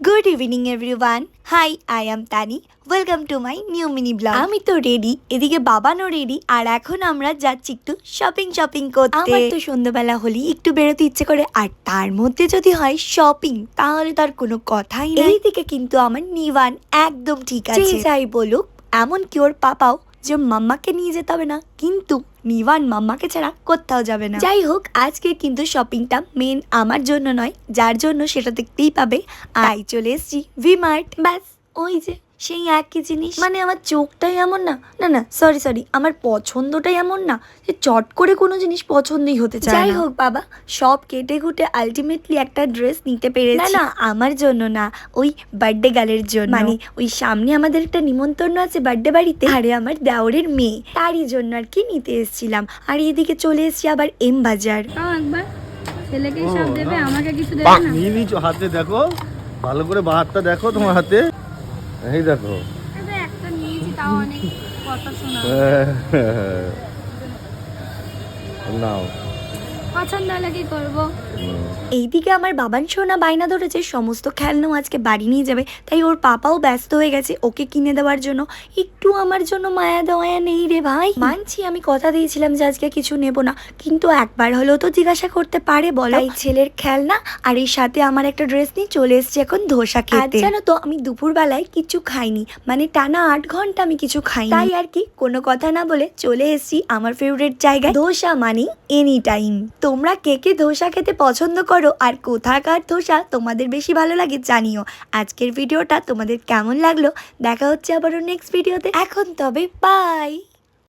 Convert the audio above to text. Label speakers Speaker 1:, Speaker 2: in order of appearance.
Speaker 1: Good evening everyone. Hi, I am Tani. Welcome to my new mini vlog. আমি তো ready, এদিকে বাবানও ready, আর এখন আমরা যাচ্ছি একটু শপিং করতে। আমার তো সন্ধ্যাবেলা হলেই একটু বেরোতে ইচ্ছে করে, আর তার মধ্যে যদি হয় শপিং, তাহলে তার কোনো কথাই নেই। এইদিকে কিন্তু আমার নিবান একদম ঠিক আছে, যাই বলুক। এমন কি ওর পাপাও যে মাম্মাকে নিয়ে যেতে হবে না, কিন্তু নিবান মাম্মাকে ছাড়া কোথাও যাবে না। যাই হোক, আজকে কিন্তু শপিংটা মেন আমার জন্য নয়, যার জন্য সেটা দেখতেই পাবে। আই চলে এসেছি ভি-মার্ট। ব্যাস ওই যে সেই একই জিনিস, মানে আমার চোখটাই এমন না না না সরি আমার পছন্দটাই এমন না যে চট করে কোনো জিনিস পছন্দই হতে চায় না। যাই হোক বাবা, সব কেটে কুটে আলটিমেটলি একটা ড্রেস নিতে পেরেছি। না না আমার জন্য না, ওই বার্থডে গার্লের জন্য, মানে ওই সামনে আমাদের একটা নিমন্ত্রণ আছে বার্থডে বাড়িতে, আরে আমার দেওরের মেয়ে, তারই জন্য আর কি নিতে এসেছিলাম। আর এদিকে চলে এসেছি আবার এম বাজার।
Speaker 2: একবার ছেলেকেই সব দেবে, আমাকে কিছু দেবে না।
Speaker 3: নিয়ে নিচো, হাতে দেখো ভালো করে, বাহারটা দেখো তোমার হাতে, এই দেখো।
Speaker 2: একটা নিয়েছি, তাও অনেক কথা শোনা।
Speaker 3: নাও,
Speaker 2: পছন্দ হলে কি করবো।
Speaker 1: এইদিকে আমার বাবান সোনা বায়না ধরেছে সমস্ত খেলনাও আজকে বাড়ি নিয়ে যাবে, তাই ওর পাপাও ব্যস্ত হয়ে গেছে ওকে কিনে দেওয়ার জন্য। একটু আমার জন্য মায়া দেওয়া নেই রে ভাই। মানছি আমি কথা দিয়েছিলাম যে আজকে কিছু নেব না, কিন্তু একবার হলেও তো জিজ্ঞাসা করতে পারে বলো। এই ছেলের খেলনা আর এই সাথে আমার একটা ড্রেস নিয়ে চলে এসেছি এখন ধোসা খেতে। জানো তো আমি দুপুরবেলায় কিছু খাইনি, মানে টানা 8 ঘন্টা আমি কিছু খাইনি, তাই আর কি কোনো কথা না বলে চলে এসেছি আমার ফেভারিট জায়গায়। ধোসা মানে এনি টাইম। তোমরা কে কে ধোসা খেতে পছন্দ করো, আর কোথাকার ধোসা তোমাদের বেশি ভালো লাগে জানিও। আজকের ভিডিওটা তোমাদের কেমন লাগলো, দেখা হচ্ছে আবারও নেক্সট ভিডিওতে। এখন তবে বাই।